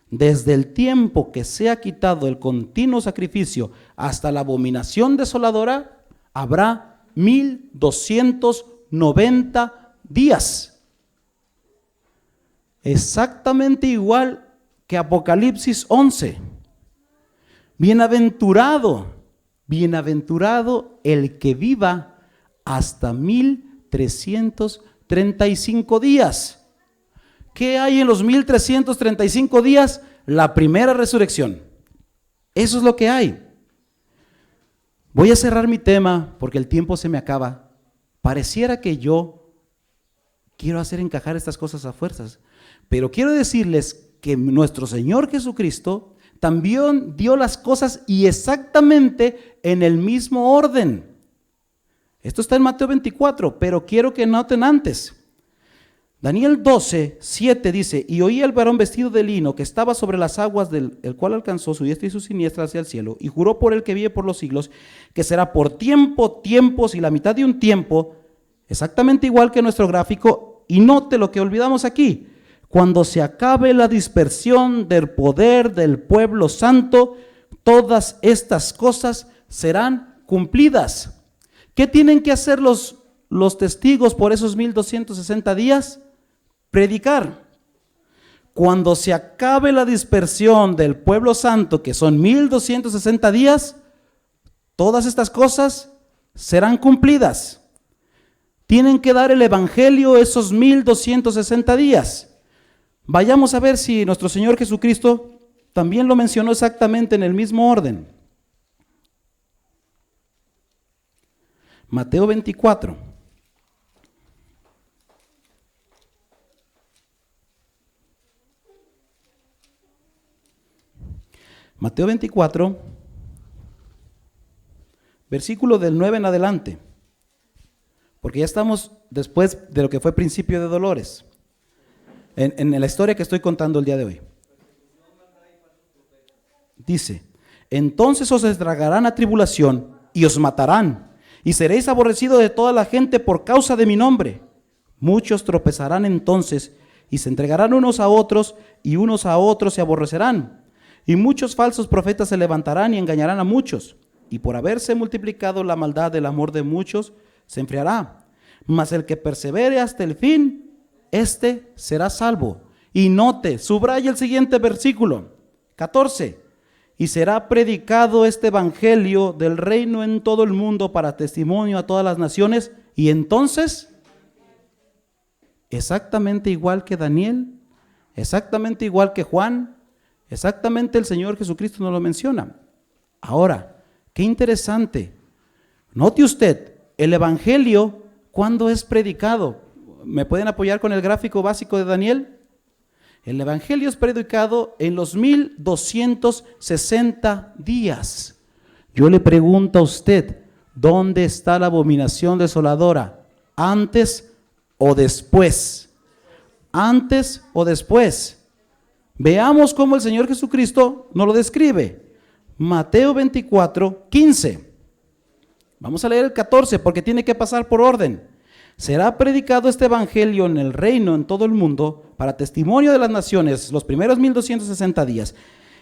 Desde el tiempo que sea quitado el continuo sacrificio hasta la abominación desoladora, habrá 1290 días. Exactamente igual que Apocalipsis 11. Bienaventurado el que viva hasta 1335 días. ¿Qué hay en los 1335 días? La primera resurrección. Eso es lo que hay. Voy a cerrar mi tema porque el tiempo se me acaba. Pareciera que yo quiero hacer encajar estas cosas a fuerzas, pero quiero decirles que nuestro Señor Jesucristo también dio las cosas y exactamente en el mismo orden. Esto está en Mateo 24, pero quiero que noten antes. Daniel 12, 7 dice: y oí al varón vestido de lino que estaba sobre las aguas, el cual alcanzó su diestra y su siniestra hacia el cielo, y juró por el que vive por los siglos, que será por tiempos y la mitad de un tiempo, exactamente igual que nuestro gráfico. Y note lo que olvidamos aquí: cuando se acabe la dispersión del poder del pueblo santo, todas estas cosas serán cumplidas. ¿Qué tienen que hacer los testigos por esos 1260 días? Predicar. Cuando se acabe la dispersión del pueblo santo, que son 1260 días, todas estas cosas serán cumplidas. Tienen que dar el evangelio esos 1260 días. Vayamos a ver si nuestro Señor Jesucristo también lo mencionó exactamente en el mismo orden. Mateo 24. Mateo 24, versículo del 9 en adelante, porque ya estamos después de lo que fue principio de dolores, en la historia que estoy contando el día de hoy. Dice: entonces os tragarán a tribulación y os matarán, y seréis aborrecidos de toda la gente por causa de mi nombre. Muchos tropezarán entonces y se entregarán unos a otros, y unos a otros se aborrecerán. Y muchos falsos profetas se levantarán y engañarán a muchos. Y por haberse multiplicado la maldad, el amor de muchos se enfriará. Mas el que persevere hasta el fin, este será salvo. Y note, subraya el siguiente versículo, 14. Y será predicado este evangelio del reino en todo el mundo para testimonio a todas las naciones. Y entonces, exactamente igual que Daniel, exactamente igual que Juan, exactamente el Señor Jesucristo nos lo menciona. Ahora, qué interesante. Note usted, el evangelio ¿cuándo es predicado? ¿Me pueden apoyar con el gráfico básico de Daniel? El evangelio es predicado en los 1260 días. Yo le pregunto a usted, ¿dónde está la abominación desoladora? ¿Antes o después? ¿Antes o después? Veamos cómo el Señor Jesucristo nos lo describe. Mateo 24, 15. Vamos a leer el 14 porque tiene que pasar por orden. Será predicado este evangelio en el reino, en todo el mundo, para testimonio de las naciones, los primeros 1260 días.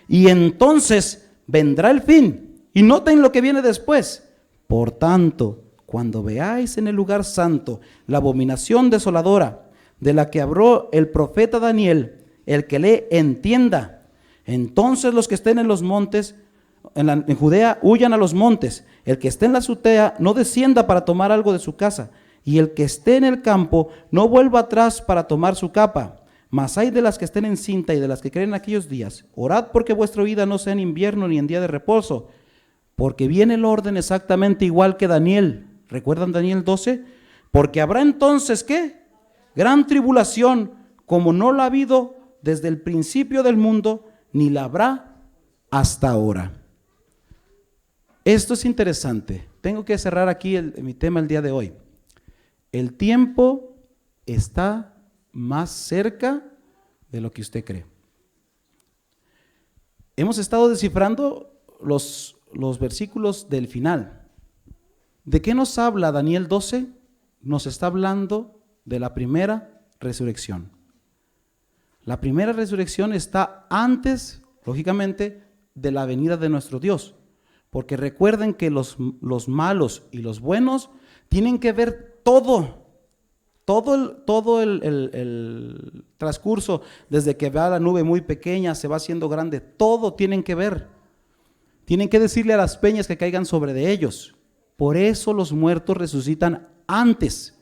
Y entonces vendrá el fin. Y noten lo que viene después. Por tanto, cuando veáis en el lugar santo la abominación desoladora, de la que habló el profeta Daniel, el que lee entienda. Entonces los que estén en los montes, en Judea, huyan a los montes. El que esté en la azotea no descienda para tomar algo de su casa. Y el que esté en el campo no vuelva atrás para tomar su capa. Mas hay de las que estén en cinta y de las que creen en aquellos días. Orad porque vuestra vida no sea en invierno ni en día de reposo. Porque viene el orden exactamente igual que Daniel. ¿Recuerdan Daniel 12? Porque habrá entonces, ¿qué? Gran tribulación, como no la ha habido desde el principio del mundo, ni la habrá hasta ahora. Esto es interesante. Tengo que cerrar aquí mi tema el día de hoy. El tiempo está más cerca de lo que usted cree. Hemos estado descifrando los versículos del final. ¿De qué nos habla Daniel 12? Nos está hablando de la primera resurrección. La primera resurrección está antes, lógicamente, de la venida de nuestro Dios. Porque recuerden que los malos y los buenos tienen que ver todo el transcurso, desde que va la nube muy pequeña, se va haciendo grande, todo tienen que ver. Tienen que decirle a las peñas que caigan sobre de ellos. Por eso los muertos resucitan antes.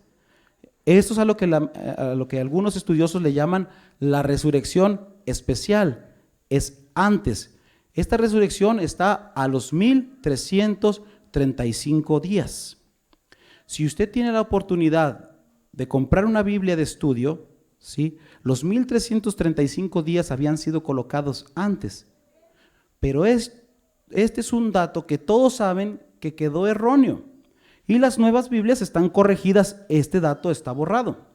Esto es a lo que algunos estudiosos le llaman la resurrección especial. Es antes. Esta resurrección está a los 1335 días. Si usted tiene la oportunidad de comprar una Biblia de estudio, ¿sí? Los 1335 días habían sido colocados antes. Pero este es un dato que todos saben que quedó erróneo. Y las nuevas Biblias están corregidas, este dato está borrado.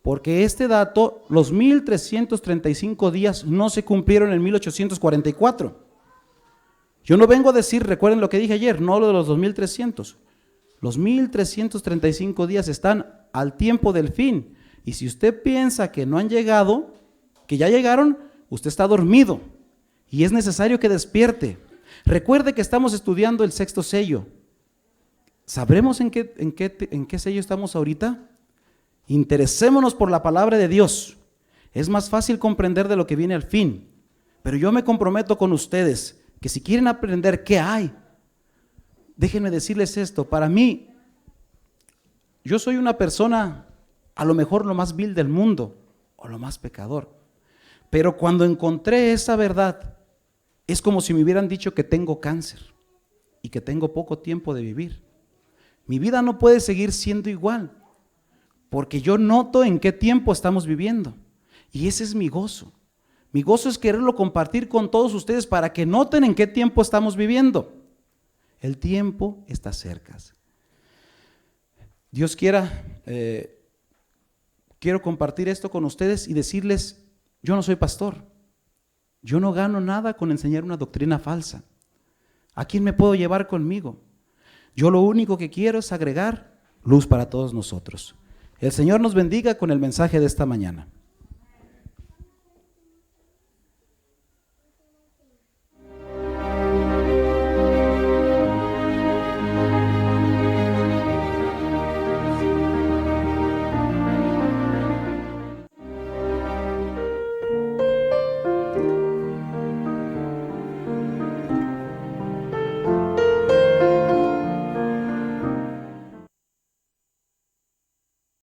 Porque este dato, los 1335 días no se cumplieron en 1844. Yo no vengo a decir, recuerden lo que dije ayer, no lo de los 2300. Los 1335 días están al tiempo del fin. Y si usted piensa que no han llegado, que ya llegaron, usted está dormido. Y es necesario que despierte. Recuerde que estamos estudiando el sexto sello. ¿Sabremos en qué sello estamos ahorita? Interesémonos por la palabra de Dios. Es más fácil comprender de lo que viene al fin. Pero yo me comprometo con ustedes que si quieren aprender qué hay, déjenme decirles esto. Para mí, yo soy una persona a lo mejor lo más vil del mundo o lo más pecador. Pero cuando encontré esa verdad, es como si me hubieran dicho que tengo cáncer y que tengo poco tiempo de vivir. Mi vida no puede seguir siendo igual, porque yo noto en qué tiempo estamos viviendo. Y ese es mi gozo. Mi gozo es quererlo compartir con todos ustedes para que noten en qué tiempo estamos viviendo. El tiempo está cerca. Dios quiera, quiero compartir esto con ustedes y decirles, yo no soy pastor. Yo no gano nada con enseñar una doctrina falsa. ¿A quién me puedo llevar conmigo? Yo lo único que quiero es agregar luz para todos nosotros. El Señor nos bendiga con el mensaje de esta mañana.